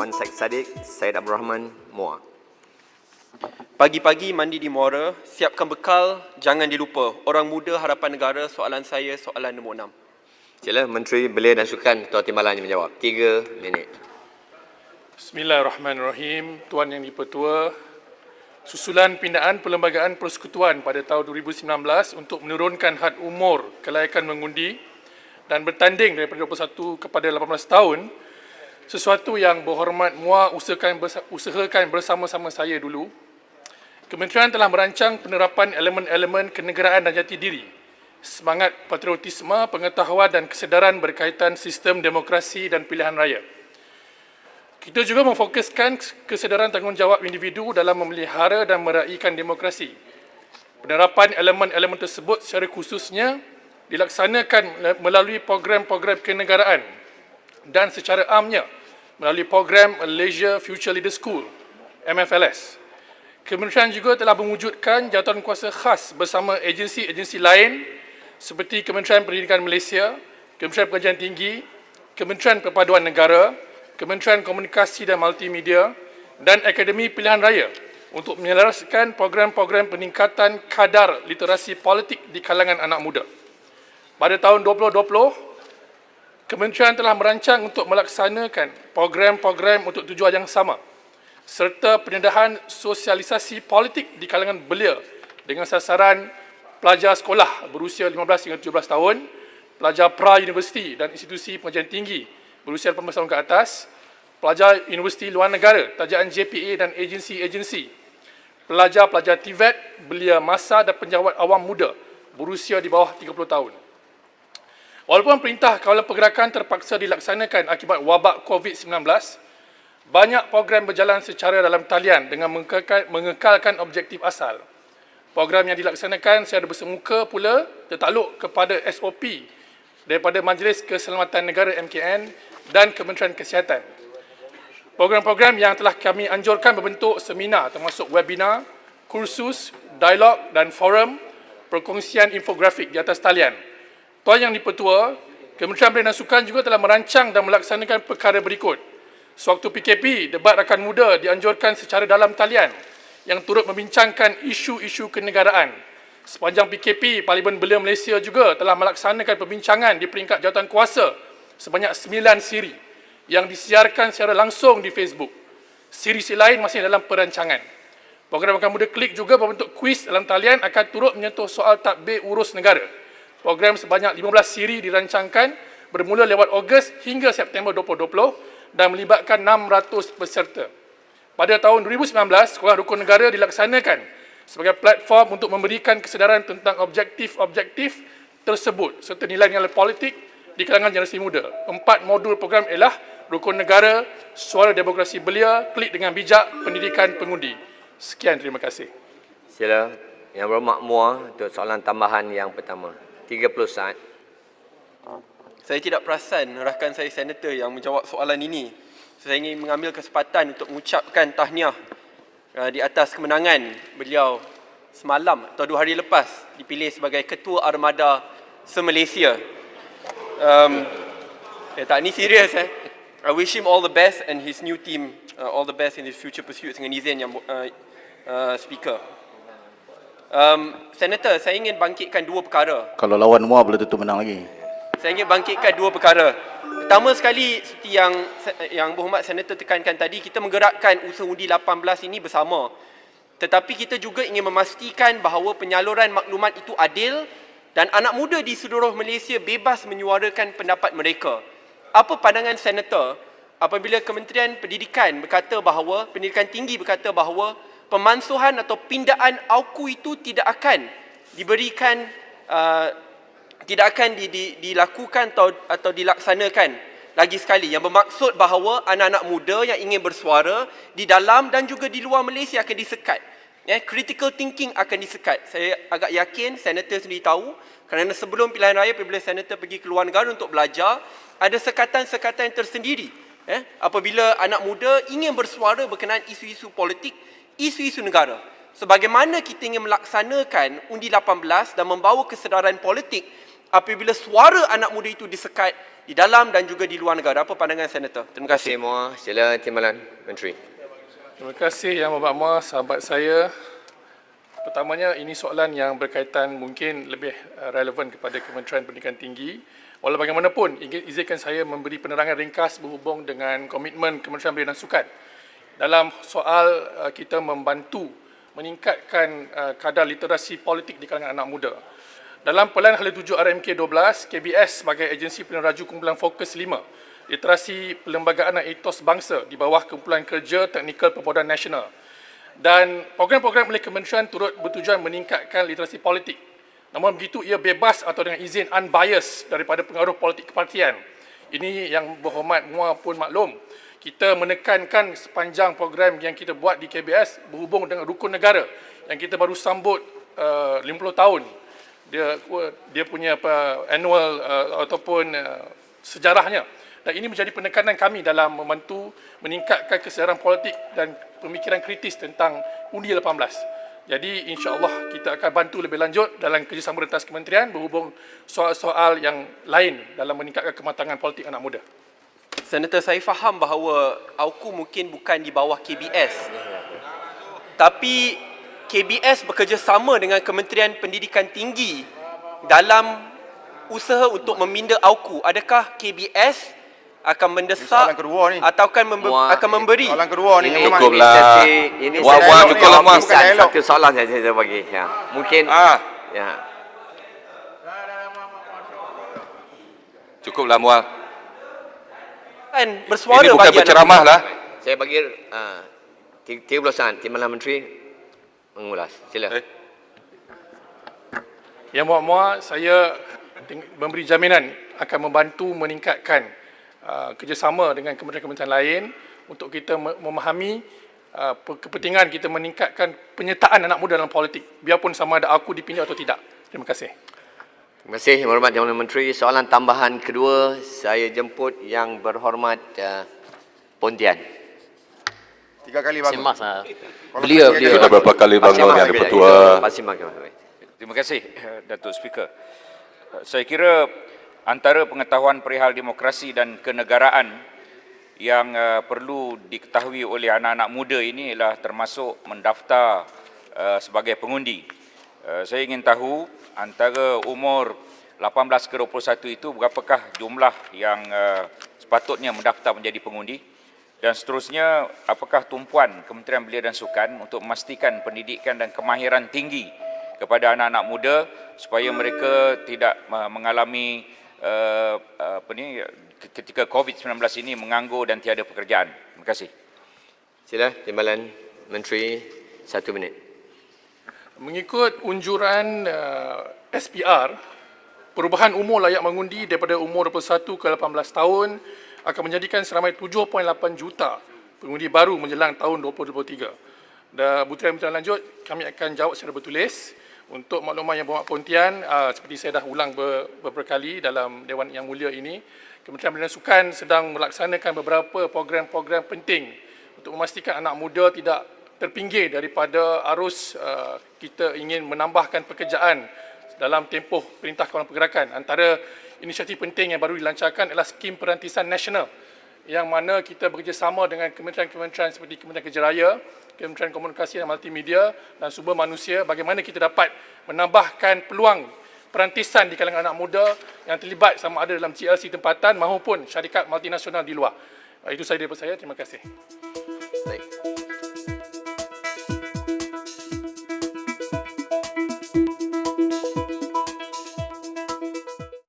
Wan Said Sadiq, Syed Abdul Rahman, Muar. Pagi-pagi mandi di Muara, siapkan bekal, jangan dilupa. Orang muda harapan negara, soalan saya, soalan nombor 6. Sila Menteri Belia dan Sukan Ketua Timbalan menjawab. 3 minit. Bismillahirrahmanirrahim. Tuan Yang Dipertua, susulan pindaan Perlembagaan Persekutuan pada tahun 2019 untuk menurunkan had umur kelayakan mengundi dan bertanding daripada 21 kepada 18 tahun, sesuatu yang berhormat Muar usahakan bersama-sama saya dulu. Kementerian telah merancang penerapan elemen-elemen kenegaraan dan jati diri, semangat patriotisme, pengetahuan dan kesedaran berkaitan sistem demokrasi dan pilihan raya. Kita juga memfokuskan kesedaran tanggungjawab individu dalam memelihara dan meraihkan demokrasi. Penerapan elemen-elemen tersebut secara khususnya dilaksanakan melalui program-program kenegaraan dan secara amnya melalui program Malaysia Future Leader School, MFLS. Kementerian juga telah mewujudkan jawatankuasa khas bersama agensi-agensi lain seperti Kementerian Pendidikan Malaysia, Kementerian Pengajian Tinggi, Kementerian Perpaduan Negara, Kementerian Komunikasi dan Multimedia dan Akademi Pilihan Raya untuk menyelaraskan program-program peningkatan kadar literasi politik di kalangan anak muda. Pada tahun 2020, Kementerian telah merancang untuk melaksanakan program-program untuk tujuan yang sama serta pendedahan sosialisasi politik di kalangan belia dengan sasaran pelajar sekolah berusia 15 hingga 17 tahun, pelajar pra-universiti dan institusi pengajian tinggi berusia 18 tahun ke atas, pelajar universiti luar negara, tajaan JPA dan agensi-agensi, pelajar-pelajar TVET, belia masa dan penjawat awam muda berusia di bawah 30 tahun. Walaupun perintah kawalan pergerakan terpaksa dilaksanakan akibat wabak COVID-19, banyak program berjalan secara dalam talian dengan mengekalkan objektif asal. Program yang dilaksanakan secara bersemuka pula tertakluk kepada SOP daripada Majlis Keselamatan Negara MKN dan Kementerian Kesihatan. Program-program yang telah kami anjurkan berbentuk seminar termasuk webinar, kursus, dialog dan forum perkongsian infografik di atas talian. Tuan Yang Dipertua, Kementerian Belia dan Sukan juga telah merancang dan melaksanakan perkara berikut. Sewaktu PKP, debat rakan muda dianjurkan secara dalam talian yang turut membincangkan isu-isu kenegaraan. Sepanjang PKP, Parlimen Belia Malaysia juga telah melaksanakan perbincangan di peringkat jawatankuasa sebanyak 9 siri yang disiarkan secara langsung di Facebook. Siri-siri lain masih dalam perancangan. Program Rakan Muda Klik juga berbentuk kuis dalam talian akan turut menyentuh soal tadbir urus negara. Program sebanyak 15 siri dirancangkan bermula lewat Ogos hingga September 2020 dan melibatkan 600 peserta. Pada tahun 2019, Sekolah Rukun Negara dilaksanakan sebagai platform untuk memberikan kesedaran tentang objektif-objektif tersebut serta nilai-nilai politik di kalangan generasi muda. 4 modul program ialah Rukun Negara, Suara Demokrasi Belia, Klik dengan Bijak, Pendidikan Pengundi. Sekian, terima kasih. Sila Yang Berhormat Muar untuk soalan tambahan yang pertama. 30 saat. Saya tidak perasan rakan saya senator yang menjawab soalan ini. Saya ingin mengambil kesempatan untuk mengucapkan tahniah di atas kemenangan beliau semalam atau 2 hari lepas dipilih sebagai Ketua Armada se-Malaysia. Tak ni serius I wish him all the best and his new team all the best in his future pursuits dengan izin yang speaker. Senator, saya ingin bangkitkan 2 perkara. Kalau lawan Muar belum tentu menang lagi. Saya ingin bangkitkan 2 perkara. Pertama sekali, seperti yang Berhormat Senator tekankan tadi, kita menggerakkan usaha undi 18 ini bersama. Tetapi kita juga ingin memastikan bahawa penyaluran maklumat itu adil dan anak muda di seluruh Malaysia bebas menyuarakan pendapat mereka. Apa pandangan Senator apabila Kementerian Pendidikan berkata bahawa, Pendidikan Tinggi berkata bahawa pemansuhan atau pindaan AUKU itu tidak akan diberikan tidak akan dilakukan atau dilaksanakan lagi sekali, yang bermaksud bahawa anak-anak muda yang ingin bersuara di dalam dan juga di luar Malaysia akan disekat. Critical thinking akan disekat. Saya agak yakin senator sendiri tahu, kerana sebelum pilihan raya apabila senator pergi ke luar negara untuk belajar, ada sekatan-sekatan tersendiri apabila anak muda ingin bersuara berkenaan isu-isu politik, isu-isu negara. Sebagaimana kita ingin melaksanakan undi 18 dan membawa kesedaran politik apabila suara anak muda itu disekat di dalam dan juga di luar negara. Apa pandangan Senator? Terima Terima kasih kasih. Muar. Sila Timbalan Menteri. Terima kasih Yang Bermakmur, sahabat saya. Pertamanya, ini soalan yang berkaitan mungkin lebih relevan kepada Kementerian Pendidikan Tinggi. Walau bagaimanapun, izinkan saya memberi penerangan ringkas berhubung dengan komitmen Kementerian Belia dan Sukan dalam soal kita membantu meningkatkan kadar literasi politik di kalangan anak muda. Dalam Pelan Hala 7 RMK 12, KBS sebagai agensi peneraju kumpulan fokus 5, literasi perlembagaan dan etos bangsa di bawah kumpulan kerja teknikal perpaduan nasional. Dan program-program oleh kementerian turut bertujuan meningkatkan literasi politik. Namun begitu, ia bebas atau dengan izin unbiased daripada pengaruh politik kepartian. Ini yang berhormat Muar pun maklum. Kita menekankan sepanjang program yang kita buat di KBS berhubung dengan rukun negara yang kita baru sambut 50 tahun. Dia punya annual ataupun sejarahnya. Dan ini menjadi penekanan kami dalam membantu meningkatkan kesedaran politik dan pemikiran kritis tentang Undi 18. Jadi insya-Allah kita akan bantu lebih lanjut dalam kerjasama rentas kementerian berhubung soal-soal yang lain dalam meningkatkan kematangan politik anak muda. Senator, saya faham bahawa AUKU mungkin bukan di bawah KBS. Tapi KBS bekerjasama dengan Kementerian Pendidikan Tinggi dalam usaha untuk meminda AUKU. Adakah KBS akan mendesak soalan kedua ni. atau akan memberi? Soalan kedua ni Ini memang cukuplah. Ini Muar, saya Muar, jawab cukuplah, Muar. bukan Bukan dialog. satu soalan saya bagi. Ya. Mungkin ya. Cukuplah Muar. Kan bersuara Ini bukan bagi anak berceramah muda. lah. Saya bagi 30 saat Timbalan Menteri mengulas. Sila. Yang Muar, saya memberi jaminan akan membantu meningkatkan kerjasama dengan kementerian-kementerian lain untuk kita memahami kepentingan kita meningkatkan penyertaan anak muda dalam politik, biarpun sama ada aku dipilih atau tidak. Terima kasih. Terima kasih Yang Berhormat Yang Menteri. Soalan tambahan kedua, saya jemput Yang Berhormat Pontian. 3 kali bagus. Semas Kalau beliau masih beliau ada- Sudah berapa kali bangun Yang Di-Pertua. Terima kasih Datuk Speaker. Saya kira antara pengetahuan perihal demokrasi dan kenegaraan yang perlu diketahui oleh anak-anak muda ini ialah termasuk mendaftar sebagai pengundi. Saya ingin tahu antara umur 18 ke 21 itu berapakah jumlah yang sepatutnya mendaftar menjadi pengundi, dan seterusnya apakah tumpuan Kementerian Belia dan Sukan untuk memastikan pendidikan dan kemahiran tinggi kepada anak-anak muda supaya mereka tidak mengalami ketika COVID-19 ini menganggur dan tiada pekerjaan. Terima kasih. Sila Timbalan Menteri 1 minit. Mengikut unjuran SPR, perubahan umur layak mengundi daripada umur 21 ke 18 tahun akan menjadikan seramai 7.8 juta pengundi baru menjelang tahun 2023. Dan butiran-butiran lanjut kami akan jawab secara bertulis. Untuk maklumat Yang Berhormat Pontian, seperti saya dah ulang beberapa kali dalam Dewan Yang Mulia ini, Kementerian Belia dan Sukan sedang melaksanakan beberapa program-program penting untuk memastikan anak muda tidak terpinggir daripada arus kita ingin menambahkan pekerjaan dalam tempoh Perintah Kawalan Pergerakan. Antara inisiatif penting yang baru dilancarkan adalah skim perantisan nasional yang mana kita bekerjasama dengan kementerian-kementerian seperti Kementerian Kerja Raya, Kementerian Komunikasi dan Multimedia dan Sumber Manusia, bagaimana kita dapat menambahkan peluang perantisan di kalangan anak muda yang terlibat sama ada dalam GLC tempatan maupun syarikat multinasional di luar. Itu sahaja daripada saya. Terima kasih.